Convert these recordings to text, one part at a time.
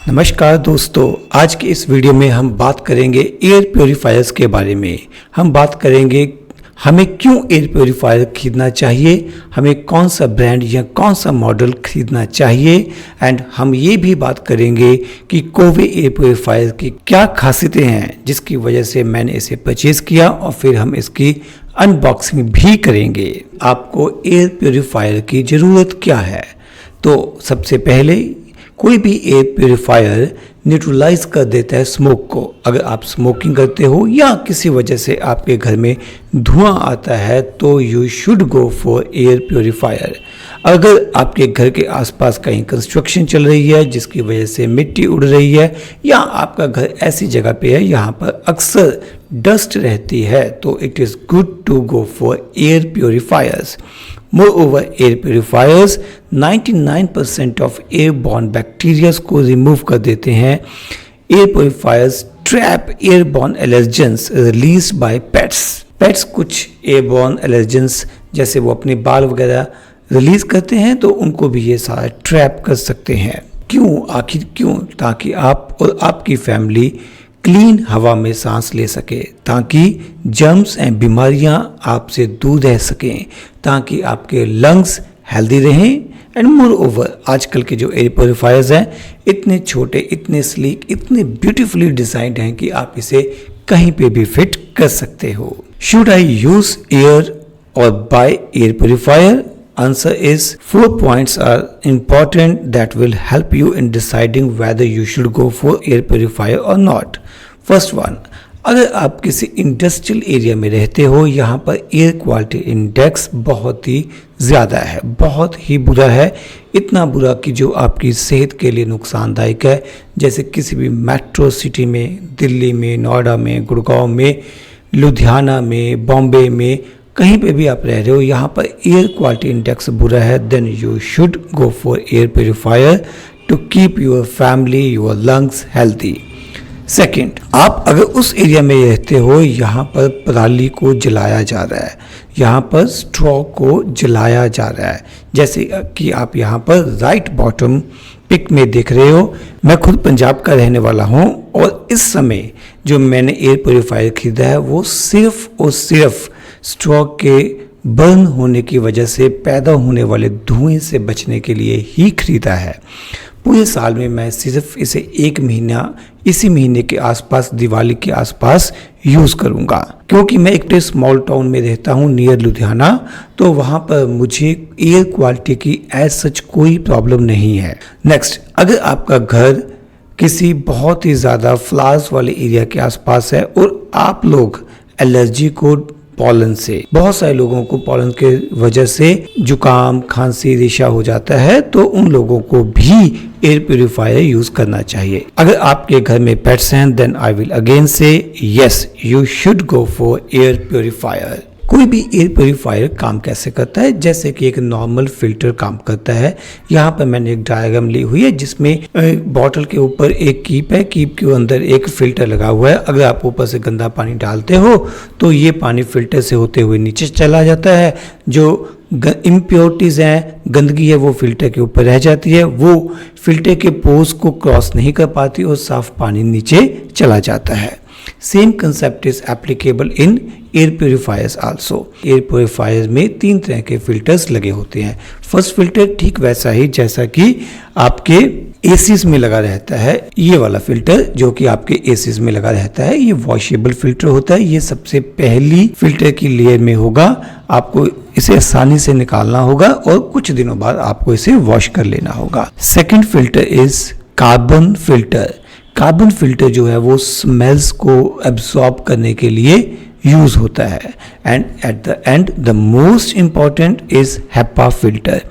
नमस्कार दोस्तों, आज के इस वीडियो में हम बात करेंगे एयर प्योरीफायर्स के बारे में। हम बात करेंगे हमें क्यों एयर प्योरीफायर खरीदना चाहिए, हमें कौन सा ब्रांड या कौन सा मॉडल खरीदना चाहिए एंड हम ये भी बात करेंगे कि कोवे एयर प्योरीफायर की क्या खासियतें हैं जिसकी वजह से मैंने इसे परचेज़ किया और फिर हम इसकी अनबॉक्सिंग भी करेंगे। आपको एयर प्योरीफायर की ज़रूरत क्या है? तो सबसे पहले कोई भी एयर प्योरीफायर न्यूट्रलाइज कर देता है स्मोक को। अगर आप स्मोकिंग करते हो या किसी वजह से आपके घर में धुआं आता है तो you should go for air purifier. अगर आपके घर के आसपास कहीं कंस्ट्रक्शन चल रही है जिसकी वजह से मिट्टी उड़ रही है या आपका घर ऐसी जगह पे है यहाँ पर अक्सर डस्ट रहती है तो it is good to go for air purifiers. Moreover, air purifiers 99% of airborne bacteria को रिमूव कर देते हैं। Air purifiers trap airborne allergens released by pets. Pets कुछ airborne allergens जैसे वो अपने बाल वगैरह रिलीज करते हैं तो उनको भी ये सारा ट्रैप कर सकते हैं। क्यों? आखिर क्यों? ताकि आप और आपकी फैमिली क्लीन हवा में सांस ले सके, ताकि जर्म्स एंड बीमारियां आपसे दूर रह सकें, ताकि आपके लंग्स हेल्दी रहें। एंड मोर ओवर आजकल के जो एयर प्योरीफायर्स हैं इतने छोटे, इतने स्लीक, इतने ब्यूटीफुली डिजाइंड हैं कि आप इसे कहीं पे भी फिट कर सकते हो। शुड आई यूज एयर और by air purifier? Answer is 4 points are important that will help you in deciding whether you should go for air purifier or not. First one, अगर आप किसी इंडस्ट्रियल एरिया में रहते हो, यहाँ पर air quality index बहुत ही ज़्यादा है, बहुत ही बुरा है, इतना बुरा कि जो आपकी सेहत के लिए नुकसानदायक है। जैसे किसी भी मेट्रो सिटी में, दिल्ली में, नोएडा में, गुड़गांव में, लुधियाना में, बॉम्बे में, कहीं पे भी आप रह रहे हो, यहाँ पर एयर क्वालिटी इंडेक्स बुरा है, then you should go for air purifier to keep your family, your lungs healthy. Second, आप अगर उस एरिया में रहते हो यहाँ पर पराली को जलाया जा रहा है, यहाँ पर स्ट्रॉ को जलाया जा रहा है, जैसे कि आप यहाँ पर राइट बॉटम पिक में देख रहे हो। मैं खुद पंजाब का रहने वाला हूँ और इस समय जो मैंने एयर प्योरीफायर खरीदा है वो सिर्फ और सिर्फ स्ट्रॉ के बर्न होने की वजह से पैदा होने वाले धुएं से बचने के लिए ही खरीदा है। पूरे साल में मैं सिर्फ इसे 1 महीना, इसी महीने के आसपास, दिवाली के आसपास यूज़ करूँगा, क्योंकि मैं एक स्मॉल टाउन में रहता हूँ नियर लुधियाना, तो वहाँ पर मुझे एयर क्वालिटी की एज सच कोई प्रॉब्लम नहीं है। नेक्स्ट, अगर आपका घर किसी बहुत ही ज़्यादा फ्लावर्स वाले एरिया के आसपास है और आप लोग एलर्जी को पॉलन से, बहुत सारे लोगों को पॉलन के वजह से जुकाम, खांसी, रेशा हो जाता है, तो उन लोगों को भी एयर प्योरीफायर यूज करना चाहिए। अगर आपके घर में पेट्स हैं देन आई विल अगेन से yes, you should go for air purifier. कोई भी एयर प्योरीफायर काम कैसे करता है? जैसे कि एक नॉर्मल फिल्टर काम करता है। यहाँ पर मैंने एक डायग्राम ली हुई है जिसमें बॉटल के ऊपर एक कीप है, कीप के अंदर एक फिल्टर लगा हुआ है। अगर आप ऊपर से गंदा पानी डालते हो तो ये पानी फिल्टर से होते हुए नीचे चला जाता है। जो इम्प्योरिटीज़ हैं, गंदगी है, वो फिल्टर के ऊपर रह जाती है, वो फिल्टर के पोर्स को क्रॉस नहीं कर पाती और साफ पानी नीचे चला जाता है। Same concept is applicable in air purifiers also. Air purifier में 3 तरह के फिल्टर्स लगे होते हैं। फर्स्ट फिल्टर ठीक वैसा ही जैसा कि आपके एसीज में लगा रहता है, ये वाला फिल्टर जो कि आपके एसीज में लगा रहता है, ये वॉशेबल फिल्टर होता है। ये सबसे पहली फिल्टर की लेयर में होगा, आपको इसे आसानी से निकालना होगा और कुछ दिनों बाद आपको इसे वॉश कर लेना होगा। Second filter is carbon filter. Carbon filter जो है वो स्मेल्स को एब्सॉर्ब करने के लिए यूज होता है। And at the end the most important is HEPA filter.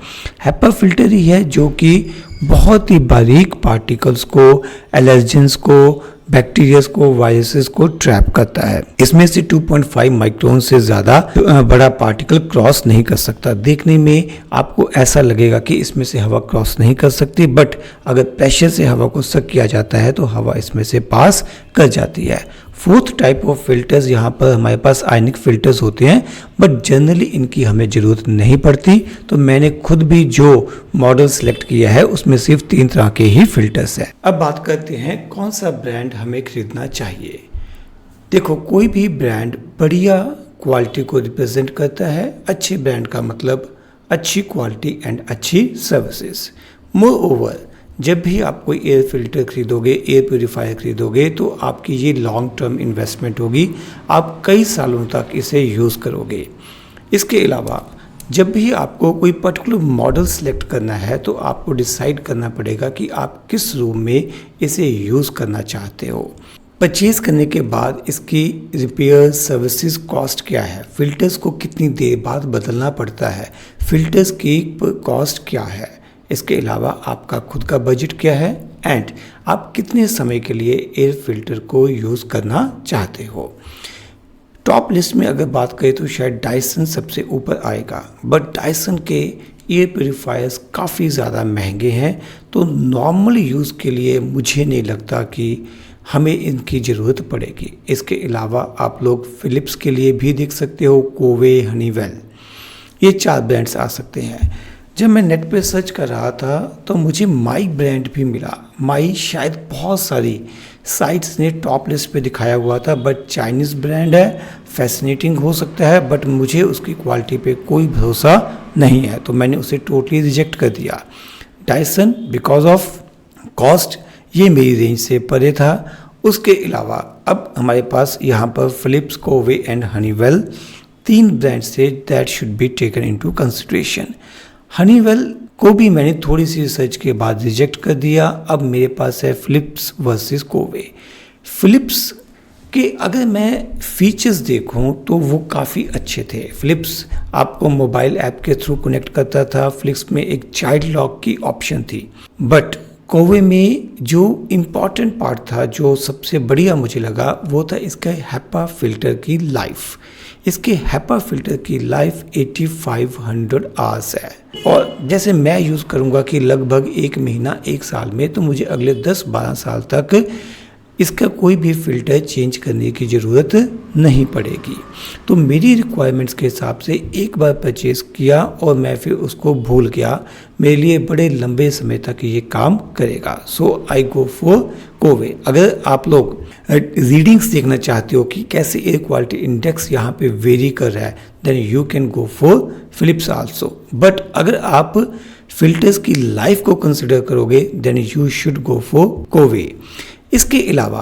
HEPA filter ही है जो कि बहुत ही बारीक पार्टिकल्स को, एलर्जेंस को, बैक्टीरियाज को, वायरसेस को ट्रैप करता है। इसमें से 2.5 माइक्रोन से ज़्यादा बड़ा पार्टिकल क्रॉस नहीं कर सकता। देखने में आपको ऐसा लगेगा कि इसमें से हवा क्रॉस नहीं कर सकती, बट अगर प्रेशर से हवा को सक किया जाता है तो हवा इसमें से पास कर जाती है। फोर्थ टाइप ऑफ फिल्टर्स यहाँ पर हमारे पास आयनिक फिल्टर्स होते हैं, बट जनरली इनकी हमें ज़रूरत नहीं पड़ती। तो मैंने खुद भी जो मॉडल सेलेक्ट किया है उसमें सिर्फ 3 तरह के ही फिल्टर्स हैं। अब बात करते हैं कौन सा ब्रांड हमें खरीदना चाहिए। देखो, कोई भी ब्रांड बढ़िया क्वालिटी को रिप्रेजेंट करता है। अच्छे ब्रांड का मतलब अच्छी क्वालिटी एंड अच्छी सर्विसेज। मोर ओवर, जब भी आप कोई एयर फिल्टर खरीदोगे, एयर प्योरीफायर खरीदोगे, तो आपकी ये लॉन्ग टर्म इन्वेस्टमेंट होगी। आप कई सालों तक इसे यूज़ करोगे। इसके अलावा जब भी आपको कोई पर्टिकुलर मॉडल सेलेक्ट करना है तो आपको डिसाइड करना पड़ेगा कि आप किस रूम में इसे यूज़ करना चाहते हो। परचेज करने के बाद इसकी रिपेयर सर्विसेज कॉस्ट क्या है, फिल्टर्स को कितनी देर बाद बदलना पड़ता है, फिल्टर्स की कॉस्ट क्या है, इसके अलावा आपका खुद का बजट क्या है एंड आप कितने समय के लिए एयर फिल्टर को यूज़ करना चाहते हो। टॉप लिस्ट में अगर बात करें तो शायद डायसन सबसे ऊपर आएगा, बट डायसन के एयर प्योरीफायर्स काफ़ी ज़्यादा महंगे हैं। तो नॉर्मल यूज़ के लिए मुझे नहीं लगता कि हमें इनकी ज़रूरत पड़ेगी। इसके अलावा आप लोग फिलिप्स के लिए भी देख सकते हो, कोवे, हनीवेल, ये 4 ब्रांड्स आ सकते हैं। जब मैं नेट पे सर्च कर रहा था तो मुझे माई ब्रांड भी मिला। माई शायद बहुत सारी साइट्स ने टॉप लिस्ट पे दिखाया हुआ था, बट चाइनीज़ ब्रांड है, फैसिनेटिंग हो सकता है, बट मुझे उसकी क्वालिटी पे कोई भरोसा नहीं है, तो मैंने उसे टोटली रिजेक्ट कर दिया। डायसन बिकॉज ऑफ कॉस्ट ये मेरी रेंज से परे था। उसके अलावा अब हमारे पास यहाँ पर Philips, Coway and Honeywell 3 brand से that should be taken into consideration. Honeywell को भी मैंने थोड़ी सी रिसर्च के बाद रिजेक्ट कर दिया। अब मेरे पास है फिलिप्स वर्सेस कोवे। फिलिप्स के अगर मैं फीचर्स देखूं तो वो काफ़ी अच्छे थे। फिलिप्स आपको मोबाइल ऐप के थ्रू कनेक्ट करता था। फिलिप्स में एक चाइल्ड लॉक की ऑप्शन थी, बट कोवे में जो इम्पॉर्टेंट पार्ट था, जो सबसे बढ़िया मुझे लगा, वो था इसका हैपा फिल्टर की लाइफ। इसके हैपा फिल्टर की लाइफ 8500 आवर्स है, और जैसे मैं यूज़ करूँगा कि लगभग 1 महीना 1 साल में, तो मुझे अगले 10-12 साल तक इसका कोई भी फ़िल्टर चेंज करने की ज़रूरत नहीं पड़ेगी। तो मेरी रिक्वायरमेंट्स के हिसाब से एक बार परचेज़ किया और मैं फिर उसको भूल गया। मेरे लिए बड़े लंबे समय तक ये काम करेगा। सो आई गो फॉर कोवे। अगर आप लोग रीडिंग्स देखना चाहते हो कि कैसे एयर क्वालिटी इंडेक्स यहाँ पे वेरी कर रहा है, then you can go for Philips also. But अगर आप फिल्टर्स की लाइफ को कंसिडर करोगे, then you should go for Coway. इसके अलावा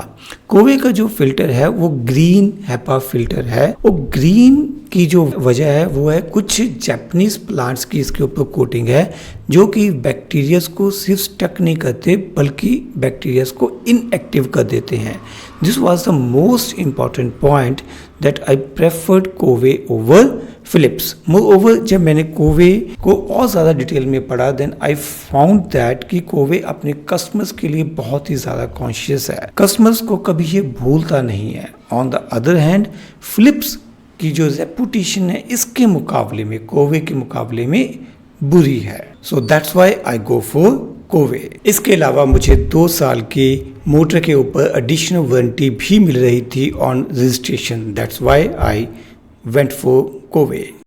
कोवे का जो फिल्टर है वो ग्रीन हैपा फिल्टर है। वो ग्रीन की जो वजह है वो है कुछ जापानीज प्लांट्स की इसके ऊपर कोटिंग है, जो कि बैक्टीरियाज को सिर्फ स्टक नहीं करते बल्कि बैक्टीरियाज को इनएक्टिव कर देते हैं। This was the most important point that I preferred Coway over Philips. Moreover जब मैंने कोवे को और ज़्यादा डिटेल में पढ़ा, देन आई फाउंड दैट कि कोवे अपने कस्टमर्स के लिए बहुत ही ज़्यादा कॉन्शियस है, कस्टमर्स को कभी ये भूलता नहीं है। On the other hand Philips की जो रेपुटेशन है इसके मुकाबले में, कोवे के मुकाबले में बुरी है। So that's why I go for Coway. इसके अलावा मुझे 2 साल की मोटर के ऊपर एडिशनल वारंटी भी मिल रही थी on registration. That's why I went for Kove.